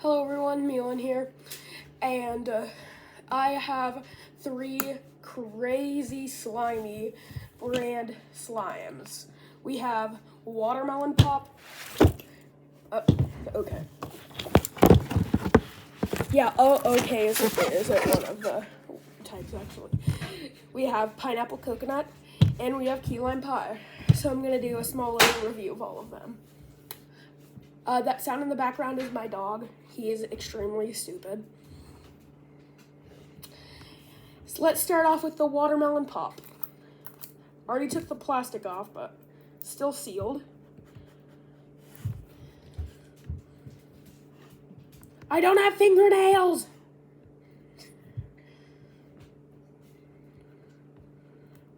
Hello everyone, Milan here, and I have 3 crazy slimy brand slimes. We have watermelon pop. Okay. Yeah. Oh, okay. Is it one of the types actually? We have pineapple coconut, and we have key lime pie. So I'm gonna do a small little review of all of them. That sound in the background is my dog. He is extremely stupid. So let's start off with the watermelon pop. Already took the plastic off, but still sealed. I don't have fingernails!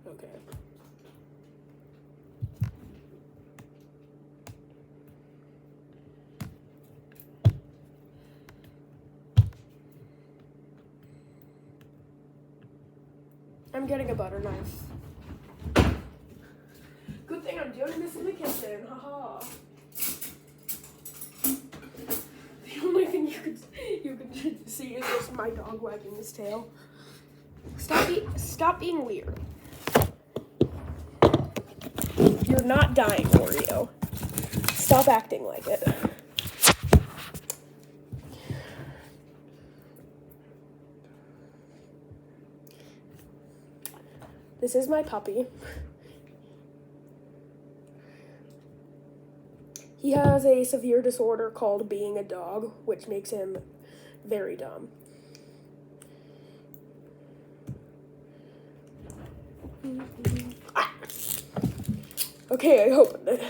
Okay. I'm getting a butter knife. Good thing I'm doing this in the kitchen, haha. The only thing you can see is just my dog wagging his tail. Stop being weird. You're not dying, Oreo. Stop acting like it. This is my puppy. He has a severe disorder called being a dog, which makes him very dumb. Ah. Okay, I opened it.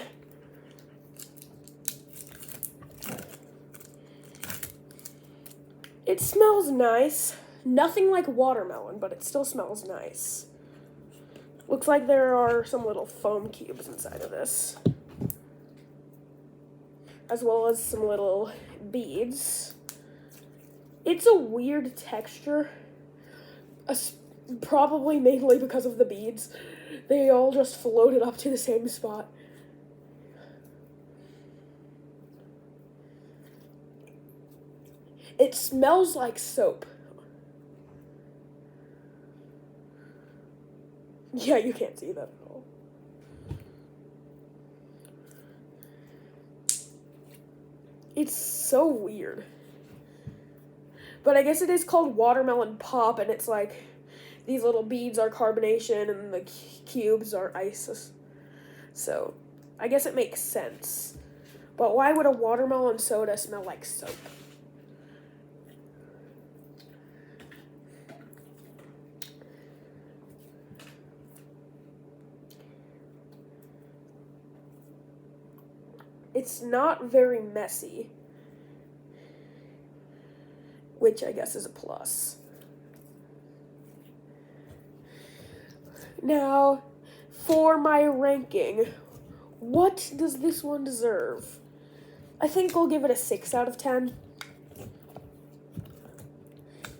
It smells nice. Nothing like watermelon, but it still smells nice. Looks like there are some little foam cubes inside of this, as well as some little beads. It's a weird texture, probably mainly because of the beads. They all just floated up to the same spot. It smells like soap. Yeah, you can't see that at all. It's so weird. But I guess it is called watermelon pop, and it's like these little beads are carbonation and the cubes are ice. So I guess it makes sense. But why would a watermelon soda smell like soap? It's not very messy, which I guess is a plus. Now, for my ranking, what does this one deserve? I think I'll give it a 6 out of 10.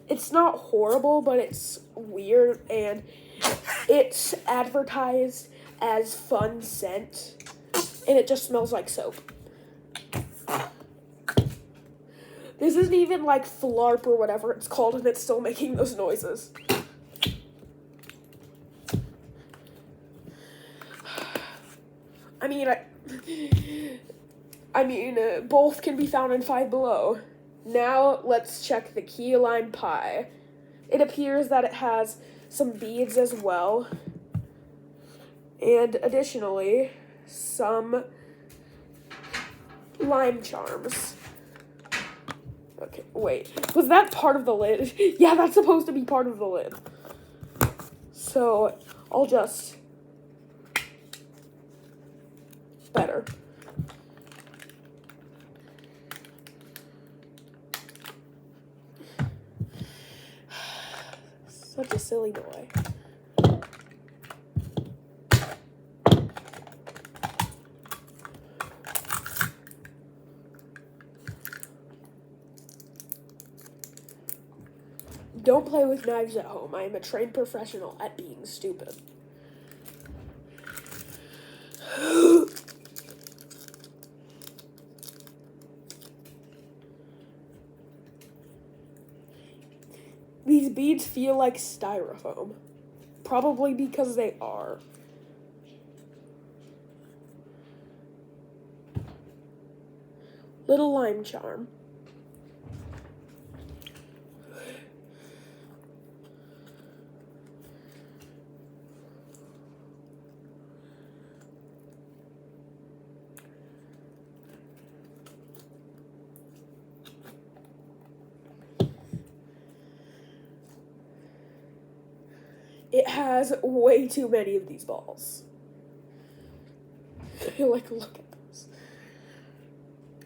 It's not horrible, but it's weird, and it's advertised as fun scent, and it just smells like soap. This isn't even like Flarp or whatever it's called, and it's still making those noises. I mean, both can be found in Five Below. Now, let's check the key lime pie. It appears that it has some beads as well. And additionally, some lime charms. Okay, wait. Was that part of the lid? Yeah, that's supposed to be part of the lid. So, I'll just... better. Such a silly boy. Don't play with knives at home. I am a trained professional at being stupid. These beads feel like styrofoam. Probably because they are. Little lime charm. It has way too many of these balls. Like, look at this.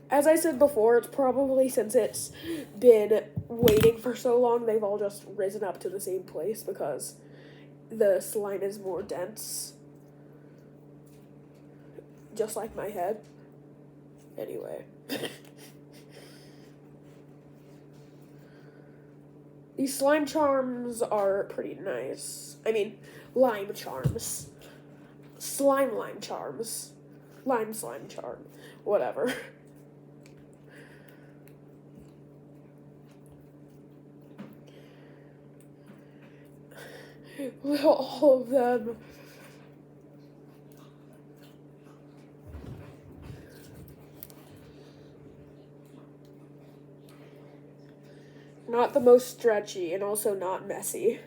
As I said before, it's probably since it's been waiting for so long, they've all just risen up to the same place because the slime is more dense. Just like my head. Anyway. These slime charms are pretty nice. I mean, lime charms. Lime charms. Slime charm. Whatever. All of them. Not the most stretchy and also not messy.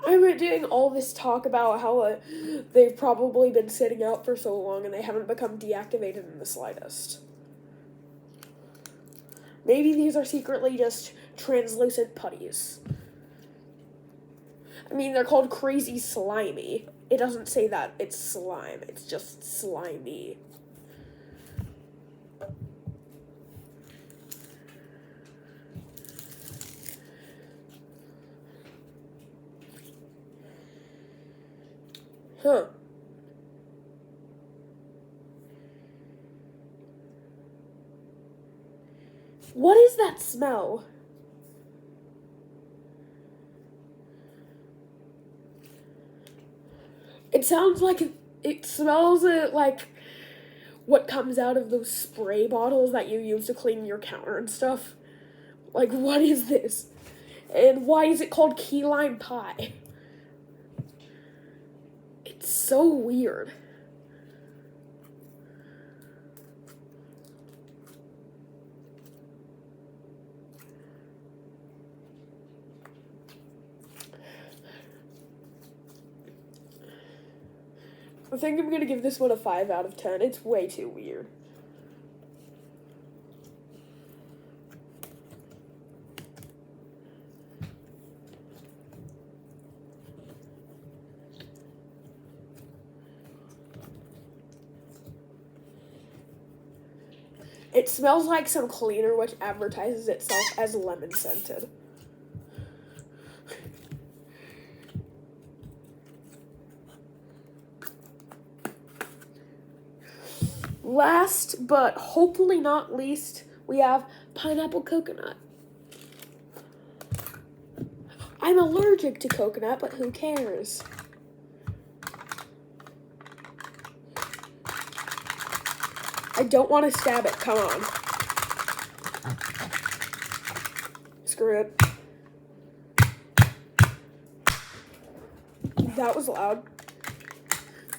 I'm doing all this talk about how they've probably been sitting out for so long and they haven't become deactivated in the slightest. Maybe these are secretly just translucent putties. I mean, they're called CRAZSLIMY. It doesn't say that it's slime. It's just slimy. Huh. What is that smell? It sounds like it smells like what comes out of those spray bottles that you use to clean your counter and stuff. Like, what is this? And why is it called key lime pie? It's so weird. I think I'm gonna give this one a 5 out of 10. It's way too weird. It smells like some cleaner which advertises itself as lemon scented. Last, but hopefully not least, we have pineapple coconut. I'm allergic to coconut, but who cares? I don't want to stab it. Come on. Screw it. That was loud.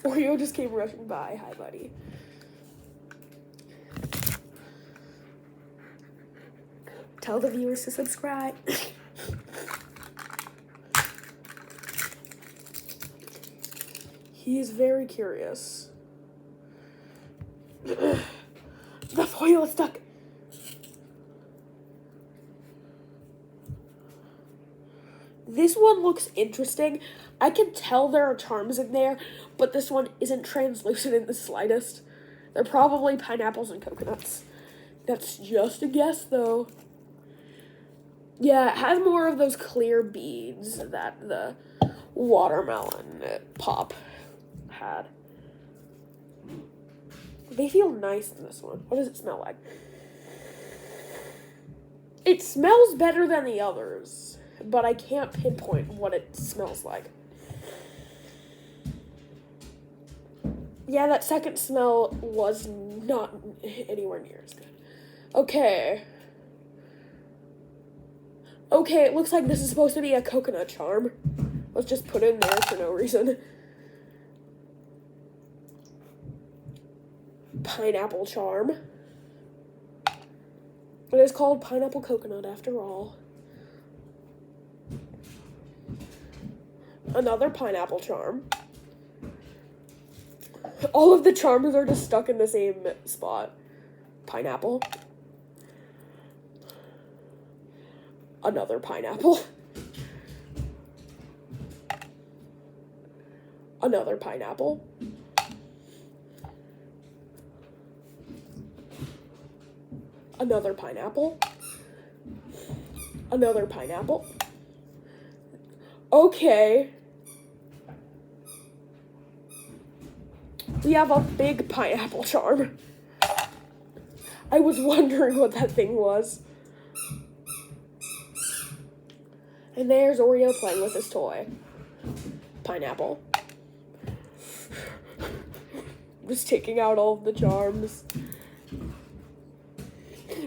Oreo just came rushing by. Hi, buddy. Tell the viewers to subscribe. He is very curious. The foil is stuck. This one looks interesting. I can tell there are charms in there, but this one isn't translucent in the slightest. They're probably pineapples and coconuts. That's just a guess, though. Yeah, it has more of those clear beads that the watermelon pop had. They feel nice in this one. What does it smell like? It smells better than the others, but I can't pinpoint what it smells like. Yeah, that second smell was not anywhere near as good. Okay. Okay, it looks like this is supposed to be a coconut charm. Let's just put it in there for no reason. Pineapple charm. It is called pineapple coconut after all. Another pineapple charm. All of the charms are just stuck in the same spot. Pineapple. Another pineapple. Another pineapple. Another pineapple. Another pineapple. Okay. We have a big pineapple charm. I was wondering what that thing was. And there's Oreo playing with his toy. Pineapple. Just taking out all of the charms.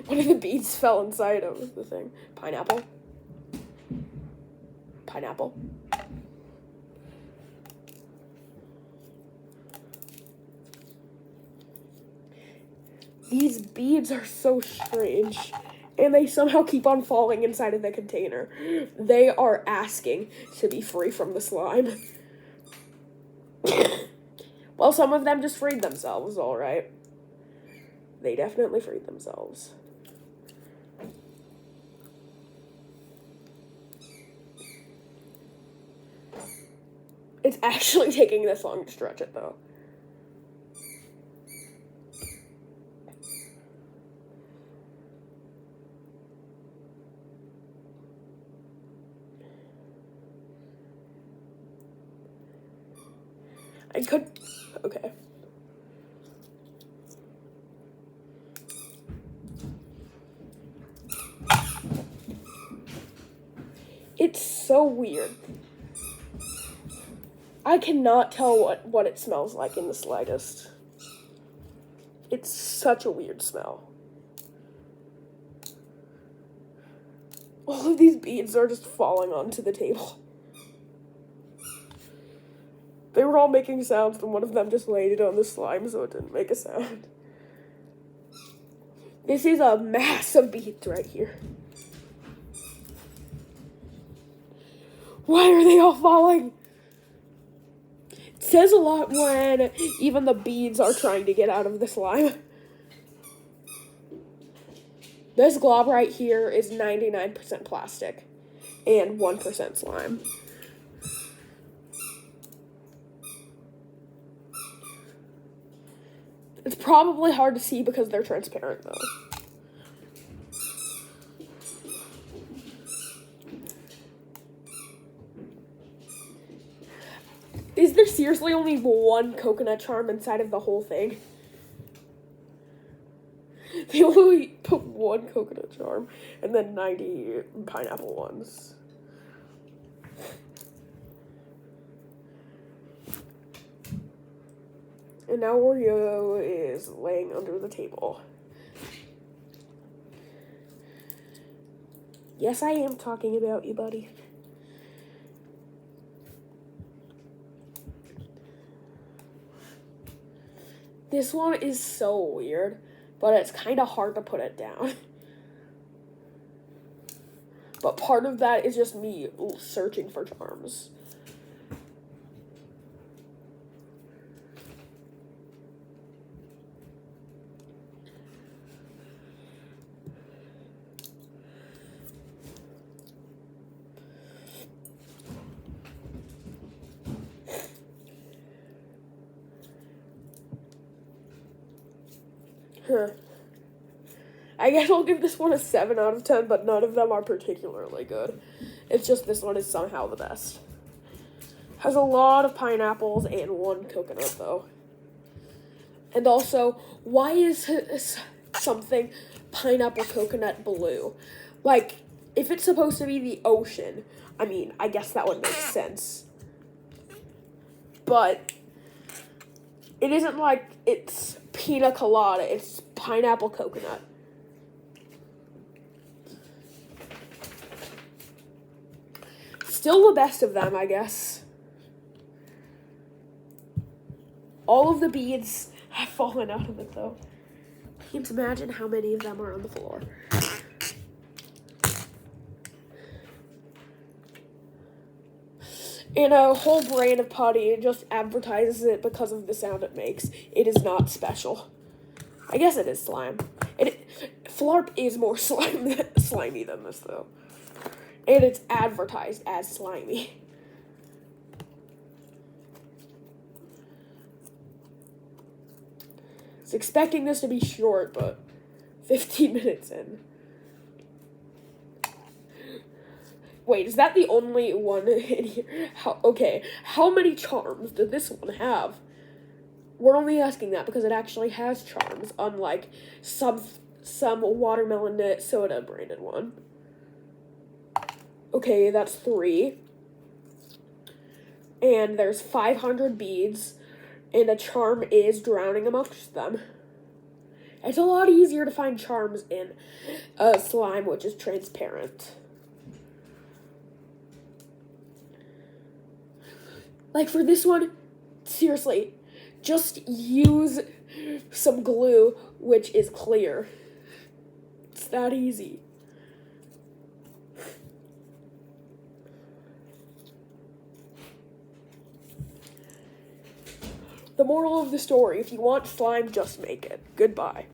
One of the beads fell inside of the thing. Pineapple. Pineapple. These beads are so strange. And they somehow keep on falling inside of the container. They are asking to be free from the slime. Well, some of them just freed themselves, alright. They definitely freed themselves. It's actually taking this long to stretch it, though. I could... Okay. It's so weird. I cannot tell what it smells like in the slightest. It's such a weird smell. All of these beads are just falling onto the table. They were all making sounds, and one of them just laid it on the slime so it didn't make a sound. This is a mass of beads right here. Why are they all falling? It says a lot when even the beads are trying to get out of the slime. This glob right here is 99% plastic and 1% slime. It's probably hard to see because they're transparent, though. Is there seriously only one coconut charm inside of the whole thing? They only put one coconut charm and then 90 pineapple ones. And now Oreo is laying under the table. Yes, I am talking about you, buddy. This one is so weird, but it's kind of hard to put it down. But part of that is just me searching for charms. I guess I'll give this one a 7 out of 10, but none of them are particularly good. It's just this one is somehow the best. Has a lot of pineapples and one coconut, though. And also, why is something pineapple coconut blue? Like, if it's supposed to be the ocean, I mean, I guess that would make sense. But it isn't like it's pina colada, it's pineapple coconut. Still the best of them, I guess. All of the beads have fallen out of it, though. Can't imagine how many of them are on the floor. And a whole brand of putty just advertises it because of the sound it makes. It is not special. I guess it is slime. Flarp is more slimy than this, though. And it's advertised as slimy. I was expecting this to be short, but 15 minutes in. Wait, is that the only one in here? How many charms did this one have? We're only asking that because it actually has charms, unlike some watermelon soda branded one. Okay, that's 3. And there's 500 beads, and a charm is drowning amongst them. It's a lot easier to find charms in a slime which is transparent. Like for this one, seriously, just use some glue which is clear. It's that easy. The moral of the story, if you want slime, just make it. Goodbye.